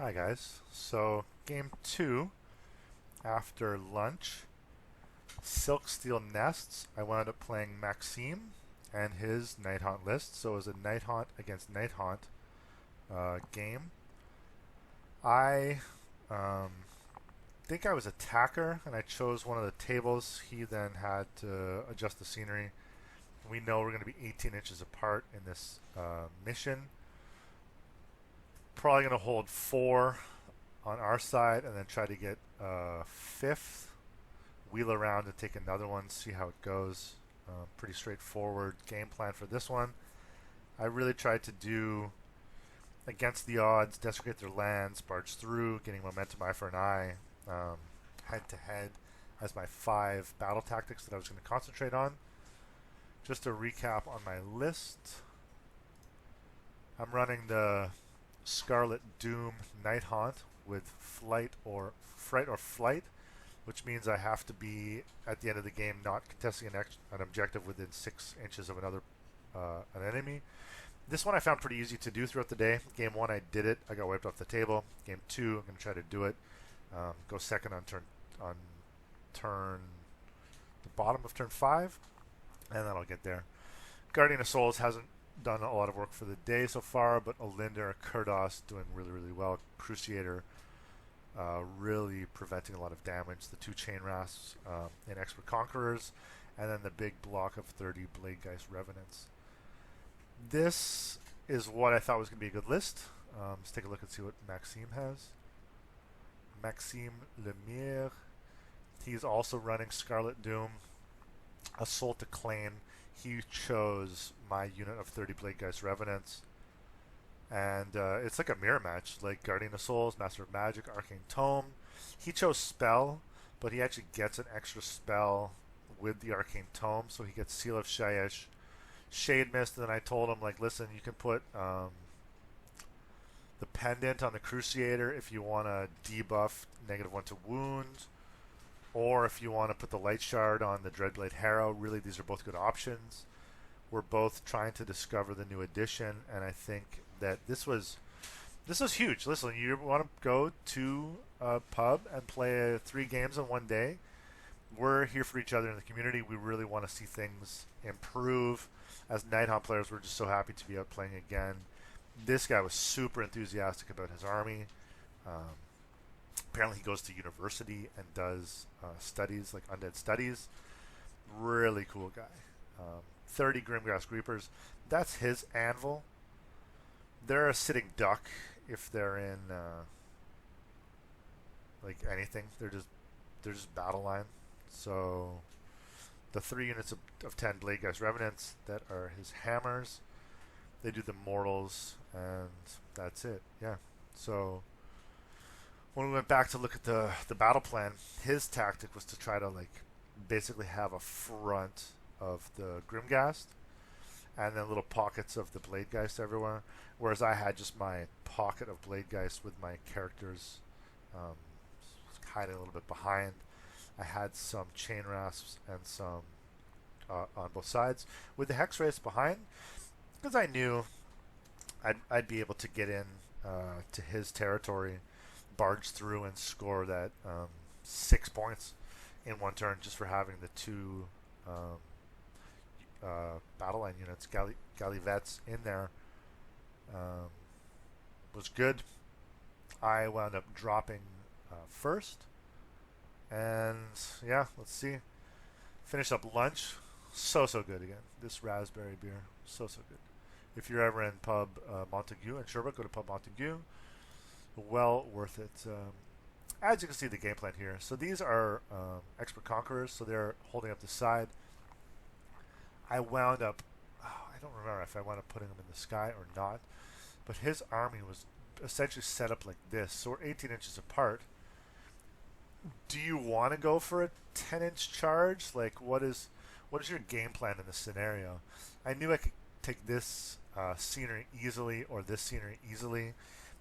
Hi guys. So game 2 after lunch, Silksteel Nests. I wound up playing Maxime and his Nighthaunt list. So it was a Nighthaunt against Nighthaunt game. I um, think I was attacker and I chose one of the tables. He then had to adjust the scenery. We know we're going to be 18 inches apart in this mission. Probably going to hold 4 on our side and then try to get fifth, wheel around and take another one, see how it goes. Pretty straightforward game plan for this one. I really tried to do against the odds, desecrate their lands, barge through, getting momentum eye for an eye, head to head as my 5 battle tactics that I was going to concentrate on. Just to recap on my list, I'm running the Scarlett Doom Nighthaunt with fright or flight, which means I have to be at the end of the game not contesting an objective within 6 inches of an enemy. This one I found pretty easy to do throughout the day. Game 1 I did it, I got wiped off the table. Game 2 I'm going to try to do it. Go second on turn the bottom of turn 5, and then I'll get there. Guardian of Souls hasn't done a lot of work for the day so far, but Olinda, Kurdos doing really well. Crusader really preventing a lot of damage. The 2 Chain Rasps and Expert Conquerors, and then the big block of 30 Bladegeist Revenants. This is what I thought was going to be a good list. Let's take a look and see what Maxime has. Maxime Lemire. He's also running Scarlet Doom, Assault to Claim. He chose my unit of 30 Bladegeist Revenants. And it's like a mirror match, like Guardian of Souls, Master of Magic, Arcane Tome. He chose Spell, but he actually gets an extra spell with the Arcane Tome, so he gets Seal of Shyish, Shade Mist, and then I told him, like, listen, you can put the Pendant on the Crusader if you want to debuff -1 to wound, or if you want to put the Light Shard on the Dreadblade Harrow. Really, these are both good options. We're both trying to discover the new edition, and I think that this was huge. Listen, you want to go to a pub and play 3 games in one day. We're here for each other in the community. We really want to see things improve. As Nighthaunt players, we're just so happy to be out playing again. This guy was super enthusiastic about his army. Apparently he goes to university and does studies, like undead studies. Really cool guy. 30 Grimgrass Reapers. That's his anvil. They're a sitting duck if they're in like anything. They're just battle line. So the 3 units of 10 Bladegeist Revenants that are his hammers. They do the mortals, and that's it. Yeah. So when we went back to look at the battle plan, his tactic was to try to basically have a front of the Grimghast and then little pockets of the Bladegeist everywhere, whereas I had just my pocket of Bladegeist with my characters hiding a little bit behind. I had some Chain Rasps and some on both sides with the Hex Race behind, because I knew I'd be able to get in to his territory, barge through and score that 6 points in one turn just for having the 2 battle line units, Gallivets in there. Was good. I wound up dropping first, and yeah, let's see. Finish up lunch. So good again. This raspberry beer, so good. If you're ever in pub Montague in Sherbrooke, go to pub Montague. Well worth it. As you can see, the game plan here. So these are Expert Conquerors, so they're holding up the side. I wound up, I don't remember if I wound up putting them in the sky or not, but his army was essentially set up like this. So we're 18 inches apart. Do you want to go for a 10-inch charge? Like, what is your game plan in this scenario? I knew I could take this scenery easily or this scenery easily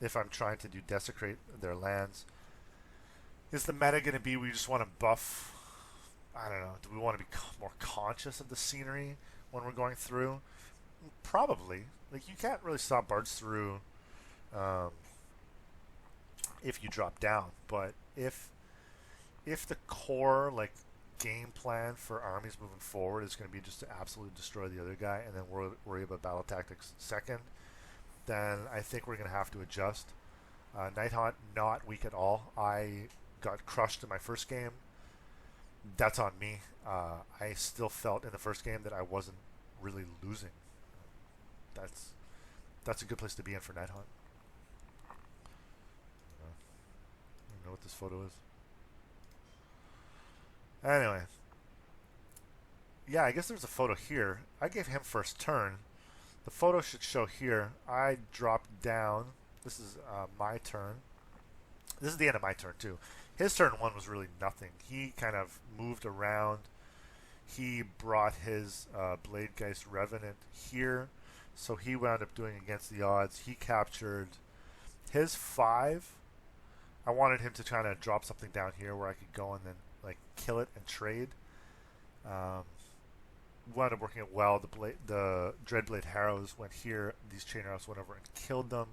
if I'm trying to do desecrate their lands. Is the meta going to be we just want to buff? I don't know. Do we want to be more conscious of the scenery when we're going through? Probably. Like, you can't really stop barge through if you drop down. But if the core like game plan for armies moving forward is going to be just to absolutely destroy the other guy and then worry about battle tactics second, then I think we're going to have to adjust. Nighthaunt, not weak at all. I got crushed in my first game. That's on me. I still felt in the first game that I wasn't really losing. That's a good place to be in for Nighthaunt. I don't know what this photo is. Anyway. Yeah, I guess there's a photo here. I gave him first turn. The photo should show here. I dropped down. This is my turn. This is the end of my turn too. His turn 1 was really nothing. He kind of moved around. He brought his Bladegeist Revenant here. So he wound up doing against the odds. He captured his 5. I wanted him to kind of drop something down here where I could go and then like kill it and trade. Wound up working it well. The Dreadblade Harrows went here. These Chain Arrows went over and killed them.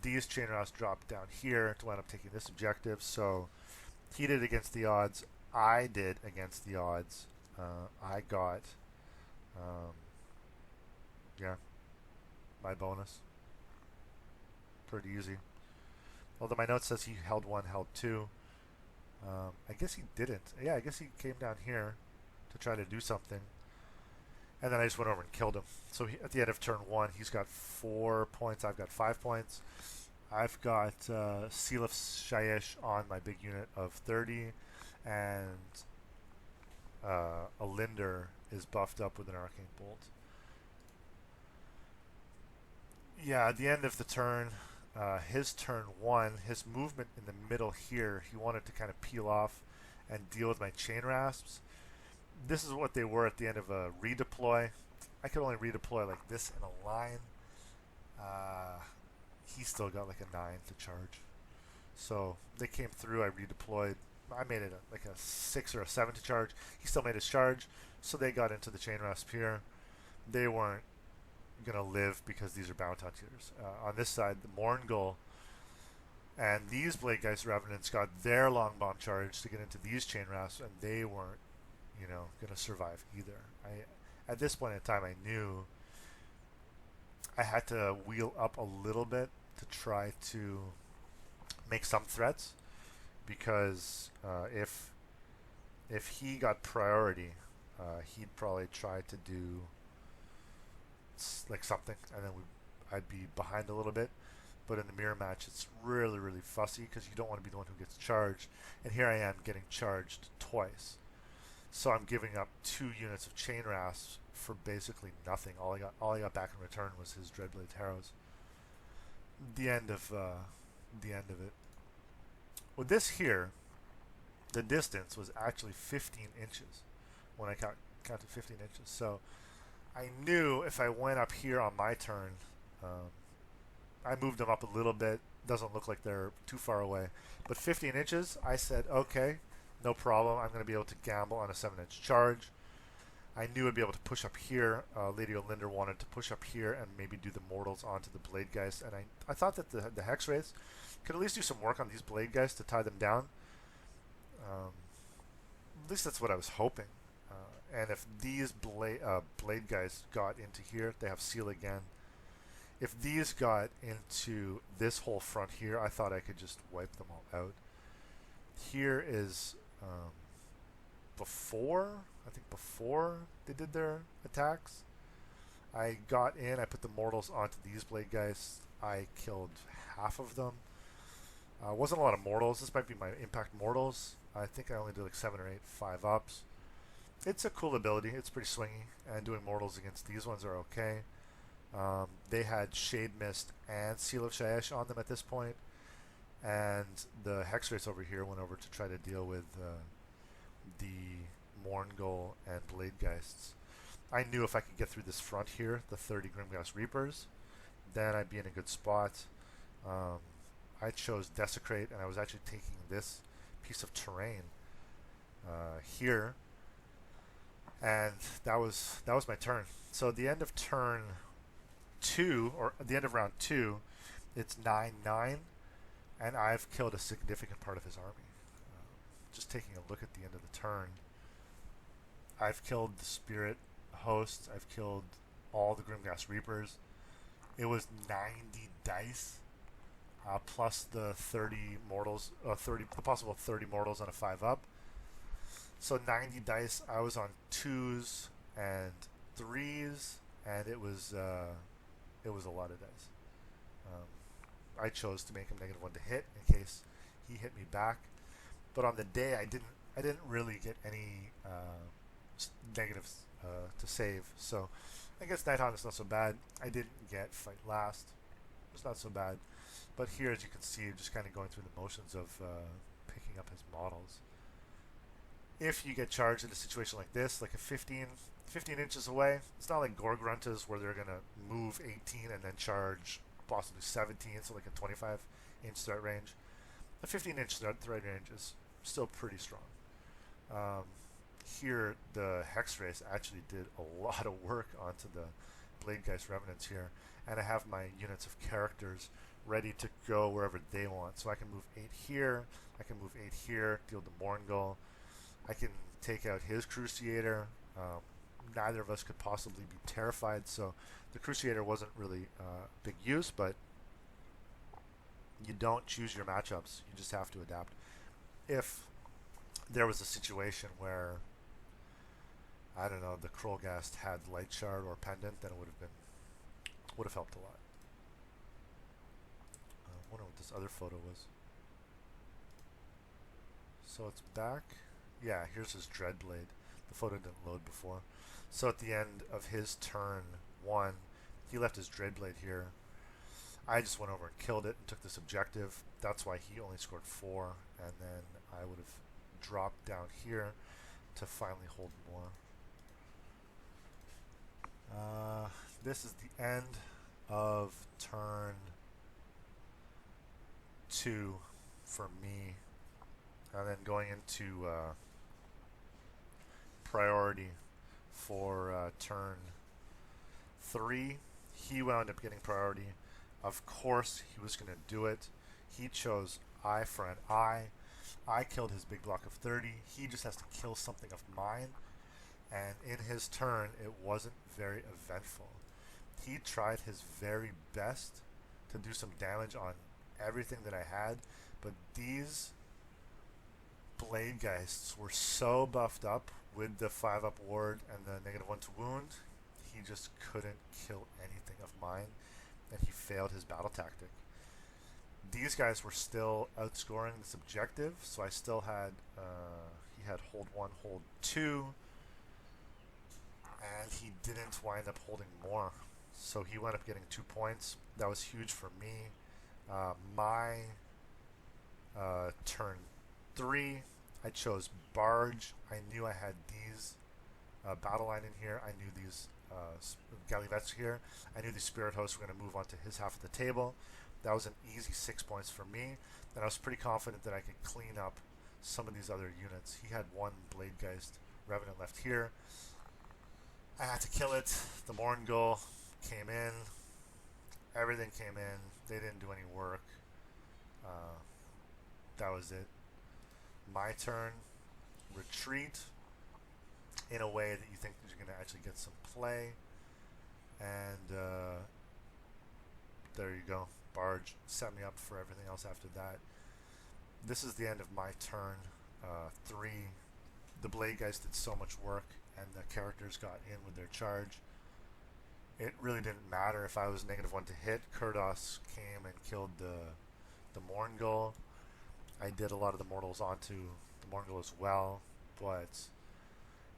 These Chain Arrows dropped down here to wind up taking this objective. So he did against the odds. I did against the odds. I got, yeah, my bonus. Pretty easy. Although my note says he held 1, held 2. I guess he didn't. Yeah, I guess he came down here to try to do something. And then I just went over and killed him. So at the end of turn 1, he's got 4 points. I've got 5 points. I've got Seal of Shyish on my big unit of 30. And a Linder is buffed up with an Arcane Bolt. Yeah, at the end of the turn, his turn 1, his movement in the middle here, he wanted to kind of peel off and deal with my Chain Rasps. This is what they were at the end of a redeploy. I could only redeploy like this in a line. He still got like a 9 to charge. So they came through, I redeployed. I made it like a 6 or a 7 to charge. He still made his charge. So they got into the Chain Rasp here. They weren't going to live because these are Bountoutiers. On this side, the Mourngul and these Bladegeist Revenants got their long bomb charge to get into these Chain Rasps, and they weren't, you know, going to survive either. At this point in time, I knew I had to wheel up a little bit to try to make some threats, because if he got priority, he'd probably try to do like something, and then I'd be behind a little bit. But in the mirror match, it's really, really fussy because you don't want to be the one who gets charged. And here I am getting charged twice. So I'm giving up 2 units of Chain Rasps for basically nothing. All I got back in return was his Dreadblade Harrows. The end of it. With this here, the distance was actually 15 inches when I counted 15 inches. So I knew if I went up here on my turn, I moved them up a little bit. Doesn't look like they're too far away. But 15 inches, I said, okay, no problem. I'm going to be able to gamble on a 7-inch charge. I knew I'd be able to push up here. Lady Olinder wanted to push up here and maybe do the Mortals onto the Bladegeist. And I thought that the Hex Wraiths could at least do some work on these Bladegeist to tie them down. At least that's what I was hoping. And if these Bladegeist got into here, they have Seal again. If these got into this whole front here, I thought I could just wipe them all out. Here is before they did their attacks. I got in, I put the Mortals onto these Bladegeist. I killed half of them. Wasn't a lot of Mortals. This might be my Impact Mortals. I think I only did like 7 or 8 5-ups. It's a cool ability. It's pretty swingy, and doing Mortals against these ones are okay. They had Shade Mist and Seal of Shyish on them at this point, and the Hex Wraiths over here went over to try to deal with the Mourngul and Bladegeists. I knew if I could get through this front here, the 30 Grimghast Reapers, then I'd be in a good spot. I chose Desecrate, and I was actually taking this piece of terrain here, and that was my turn. So at the end of turn 2, or at the end of round 2, it's 9-9, and I've killed a significant part of his army. Just taking a look at the end of the turn, I've killed the Spirit Hosts, I've killed all the Grimghast Reapers. It was 90 dice, plus the 30 mortals, the possible 30 mortals on a 5-up. So 90 dice. I was on 2s and 3s, and it was a lot of dice. I chose to make him -1 to hit in case he hit me back. But on the day, I didn't really get any negatives to save. So I guess Nighthaunt is not so bad. I didn't get Fight Last. It's not so bad. But here, as you can see, I'm just kind of going through the motions of picking up his models. If you get charged in a situation like this, like a 15 inches away, it's not like Gorgruntas where they're going to move 18 and then charge possibly 17, so like a 25-inch threat range. A 15-inch threat range is still pretty strong. Here, the Hex Race actually did a lot of work onto the Bladegeist Remnants here, and I have my units of characters ready to go wherever they want. So I can move 8 here, I can move 8 here, deal the Morngul. I can take out his Cruciator. Neither of us could possibly be terrified, so the Cruciator wasn't really big use, but you don't choose your matchups. You just have to adapt. If there was a situation where, I don't know, the Krollgast had Light Shard or Pendant, then it would have helped a lot. I wonder what this other photo was. So it's back. Yeah, here's his Dreadblade. The photo didn't load before. So at the end of his turn 1, he left his Dreadblade here. I just went over and killed it and took this objective. That's why he only scored 4, and then I would have dropped down here to finally hold more. This is the end of turn 2 for me, and then going into priority for turn 3. He wound up getting priority. Of course he was going to do it. He chose eye for an eye. I killed his big block of 30. He just has to kill something of mine, and in his turn it wasn't very eventful. He tried his very best to do some damage on everything that I had, but these Bladegeists were so buffed up with the 5-up ward and the -1 to wound, he just couldn't kill anything of mine, and he failed his battle tactic. These guys were still outscoring this objective, so I still had, he had hold 1, hold 2, and he didn't wind up holding more. So he wound up getting 2 points. That was huge for me. My turn 3, I chose Barge. I knew I had these battle line in here. I knew these Gallivets here. I knew these Spirit Hosts were going to move onto his half of the table. That was an easy 6 points for me, and I was pretty confident that I could clean up some of these other units. He had 1 Bladegeist Revenant left here. I had to kill it. The Morngul came in. Everything came in. They didn't do any work. That was it. My turn. Retreat in a way that you think you're going to actually get some play. And there you go. Barge set me up for everything else after that. This is the end of my turn 3. The Bladegeist did so much work, and the characters got in with their charge. It really didn't matter if I was -1 to hit. Kurdos came and killed the Morngul. I did a lot of the mortals onto the Morngul as well, but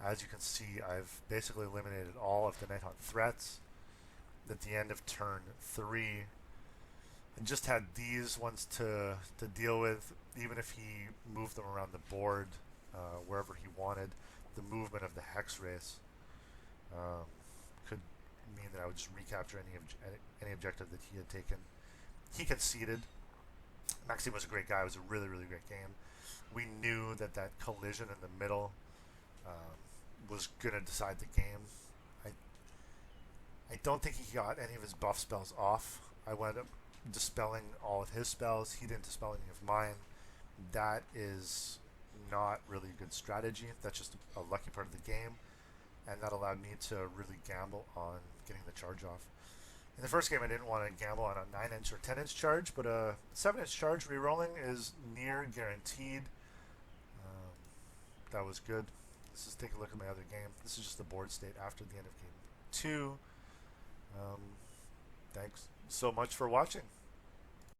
as you can see, I've basically eliminated all of the Nighthaunt threats. At the end of turn 3, and just had these ones to deal with. Even if he moved them around the board wherever he wanted, the movement of the Hex Race could mean that I would just recapture any objective that he had taken. He conceded. Maxime was a great guy. It was a really, really great game. We knew that that collision in the middle was going to decide the game. I don't think he got any of his buff spells off. I wound up dispelling all of his spells. He didn't dispel any of mine. That is not really a good strategy. That's just a lucky part of the game, and that allowed me to really gamble on getting the charge off. In the first game, I didn't want to gamble on a 9-inch or 10-inch charge, but a 7-inch charge rerolling is near guaranteed. That was good. Let's just take a look at my other game. This is just the board state after the end of game 2. Thanks so much for watching.